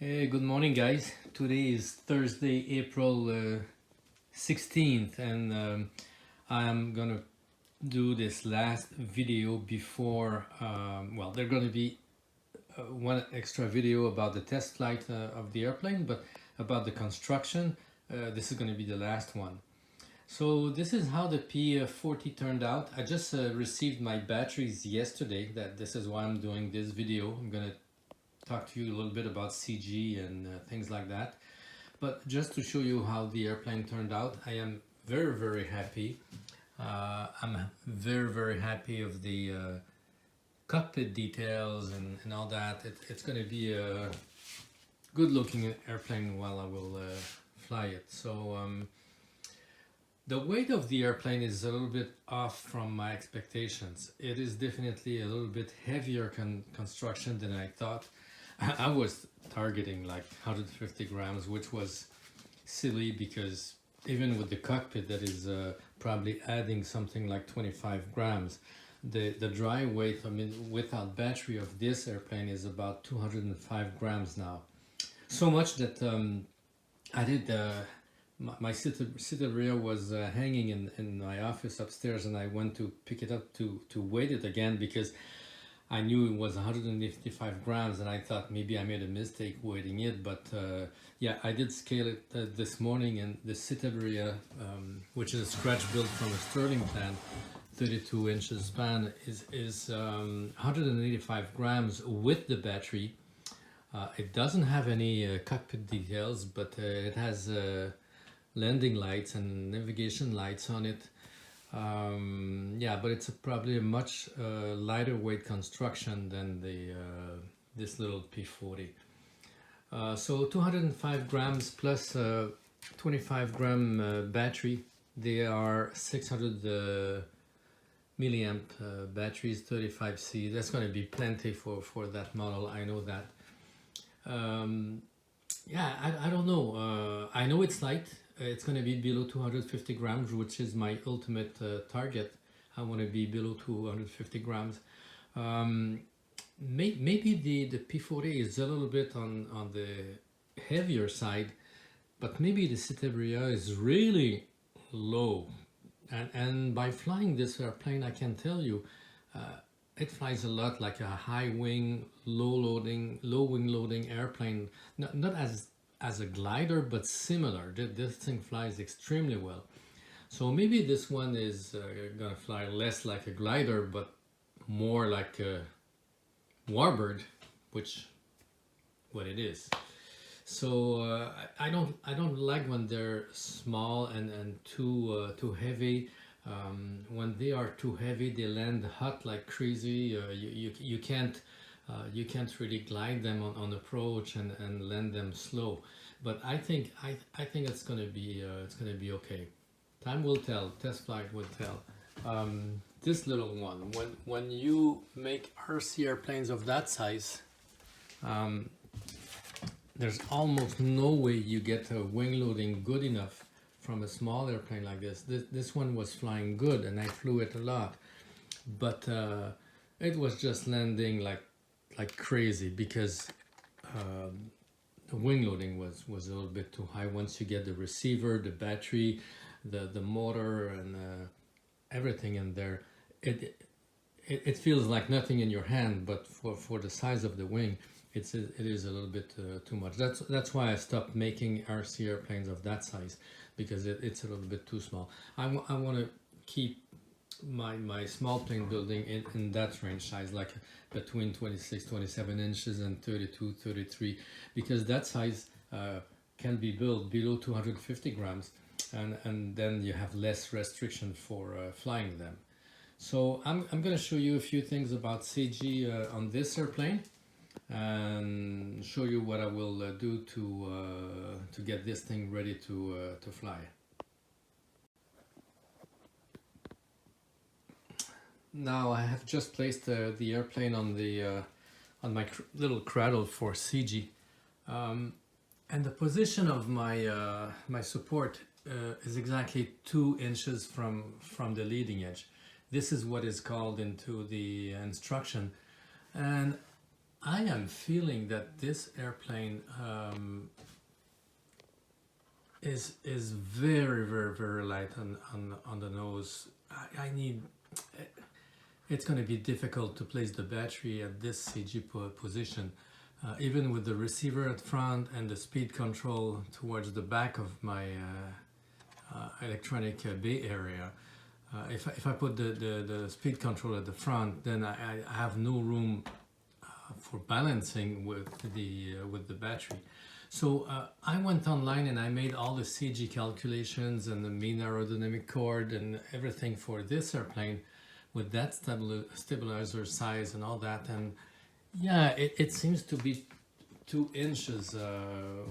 Hey, good morning, guys. Today is Thursday, April 16th, and I'm gonna do this last video before, well, there's gonna be one extra video about the test flight of the airplane, but about the construction, this is gonna be the last one. So this is how the P40 turned out. I just received my batteries yesterday. This is why I'm doing this video. I'm gonna talk to you a little bit about CG and things like that. But just to show you how the airplane turned out, I am very happy. I'm very happy of the cockpit details and all that. It's going to be a good looking airplane while I will fly it. So the weight of the airplane is a little bit off from my expectations. It is definitely a little bit heavier construction than I thought. I was targeting like 150 grams, which was silly because even with the cockpit that is probably adding something like 25 grams, the dry weight, I mean, without battery of this airplane is about 205 grams now. So much that I did, my Citabria was hanging in my office upstairs, and I went to pick it up to weight it again because I knew it was 155 grams, and I thought maybe I made a mistake weighting it, but yeah, I did scale it this morning, and the Citabria, which is a scratch built from a Sterling plant, 32 inches span, is 185 grams with the battery. It doesn't have any cockpit details, but it has landing lights and navigation lights on it. Yeah, but it's probably a much lighter weight construction than the this little P40. So 205 grams plus 25 gram battery. They are 600 milliamp batteries, 35C. That's going to be plenty for that model. I know that. Yeah, I don't know. I know it's light. It's going to be below 250 grams, which is my ultimate target. I want to be below 250 grams. Maybe the P40 is a little bit on the heavier side, but maybe the Citabria is really low. And by flying this airplane, I can tell you, it flies a lot like a high wing, low wing loading airplane. Not as a glider, but similar. This thing flies extremely well. So maybe this one is gonna fly less like a glider, but more like a warbird, which what it is. So I don't like when they're small and too heavy. When they are too heavy, they land hot like crazy. You can't really glide them on approach and land them slow. But I think it's gonna be okay. Time will tell. Test flight will tell. This little one, when you make RC airplanes of that size, there's almost no way you get a wing loading good enough from a small airplane like this. This one was flying good, and I flew it a lot, but it was just landing like crazy because the wing loading was a little bit too high. Once you get the receiver, the battery, the motor, and everything in there, it feels like nothing in your hand, but for the size of the wing, it is a little bit too much. That's why I stopped making RC airplanes of that size, because it's a little bit too small. I want to keep my small plane building in that range size, like between 26-27 inches and 32-33, because that size can be built below 250 grams, and then you have less restriction for flying them. So I'm going to show you a few things about CG on this airplane, and show you what I will do to get this thing ready to fly. Now I have just placed the airplane on the on my little cradle for CG, and the position of my my support is exactly 2 inches from the leading edge. This is what is called into the instruction, and I am feeling that this airplane is very light on the nose. I need. It's going to be difficult to place the battery at this CG position, even with the receiver at front and the speed control towards the back of my electronic bay area. If I put the speed control at the front, then I have no room for balancing with the battery. So I went online and I made all the CG calculations and the mean aerodynamic chord and everything for this airplane with that stabilizer size and all that. And yeah, it seems to be 2 inches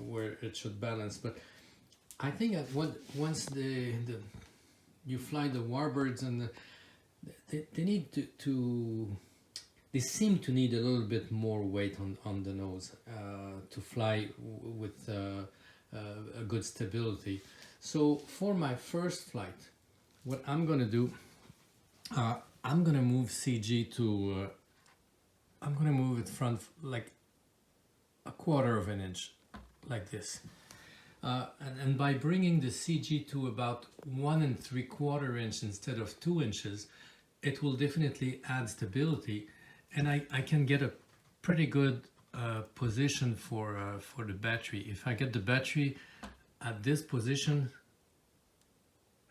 where it should balance. But I think that once you fly the warbirds and they need to they seem to need a little bit more weight on the nose to fly with a good stability. So for my first flight, what I'm gonna do, I'm gonna move CG to, I'm gonna move it front like 1/4 of an inch, like this. And by bringing the CG to about 1 3/4 inch instead of 2 inches, it will definitely add stability. And I can get a pretty good position for the battery. If I get the battery at this position,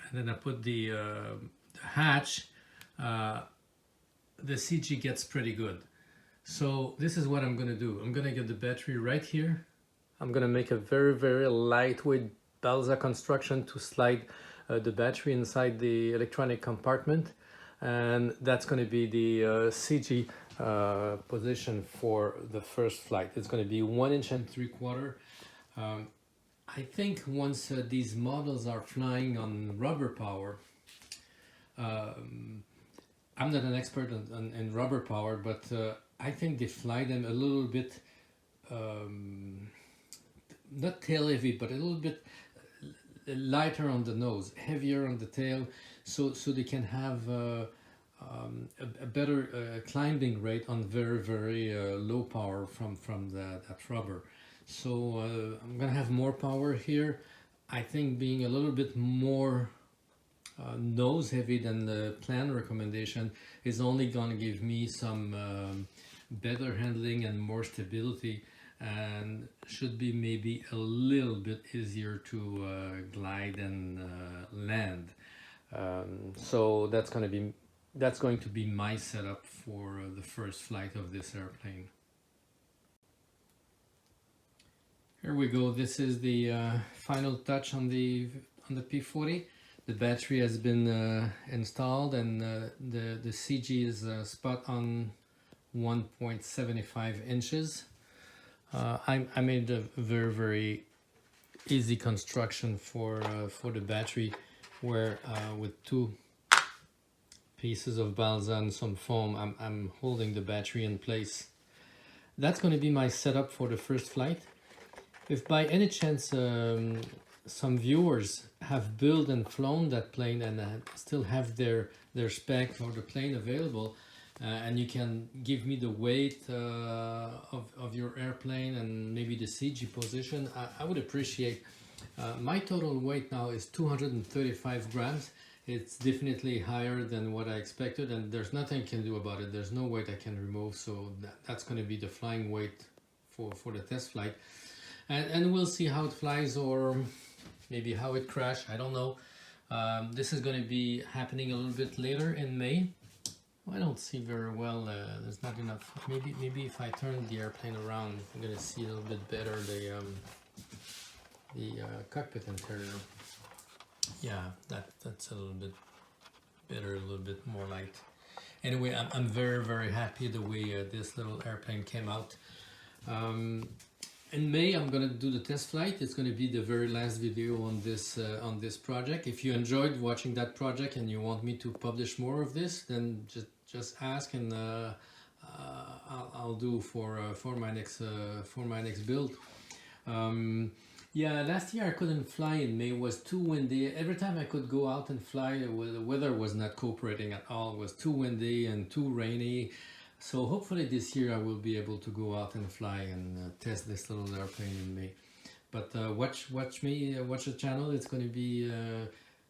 and then I put the hatch, the CG gets pretty good. So this is what I'm gonna do. I'm gonna get the battery right here. I'm gonna make a very lightweight balsa construction to slide the battery inside the electronic compartment. And that's going to be the CG position for the first flight. It's going to be 1 3/4 inches. I think once these models are flying on rubber power, I'm not an expert in rubber power, but I think they fly them a little bit, not tail heavy, but a little bit lighter on the nose, heavier on the tail, so they can have a better climbing rate on very low power from that rubber. So I'm gonna have more power here. I think being a little bit more nose heavy than the plan recommendation is only gonna give me some better handling and more stability, and should be maybe a little bit easier to glide and land. So that's going to be my setup for the first flight of this airplane. Here we go. This is the final touch on the P40. The battery has been installed, and the CG is spot on 1.75 inches. I made a very easy construction for the battery, where with 2 pieces of balsa and some foam, I'm holding the battery in place. That's going to be my setup for the first flight. If by any chance some viewers have built and flown that plane and still have their spec for the plane available, and you can give me the weight of your airplane and maybe the CG position, I would appreciate. My total weight now is 235 grams. It's definitely higher than what I expected, and there's nothing I can do about it. There's no weight I can remove, so that's going to be the flying weight for the test flight. And we'll see how it flies, or maybe how it crashes. I don't know. This is going to be happening a little bit later in May. I don't see very well. There's not enough. Maybe if I turn the airplane around, I'm going to see a little bit better the cockpit interior. Yeah, that's a little bit better, a little bit more light. Anyway, I'm very happy the way this little airplane came out. In May, I'm gonna do the test flight. It's gonna be the very last video on this project. If you enjoyed watching that project and you want me to publish more of this, then just ask, and I'll do for my next build. Yeah, last year I couldn't fly in May. It was too windy. Every time I could go out and fly, the weather was not cooperating at all. It was too windy and too rainy. So hopefully this year I will be able to go out and fly and test this little airplane in May. But watch the channel. It's going to be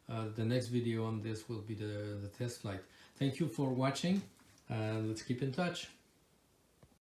the next video on this will be the test flight. Thank you for watching, and let's keep in touch.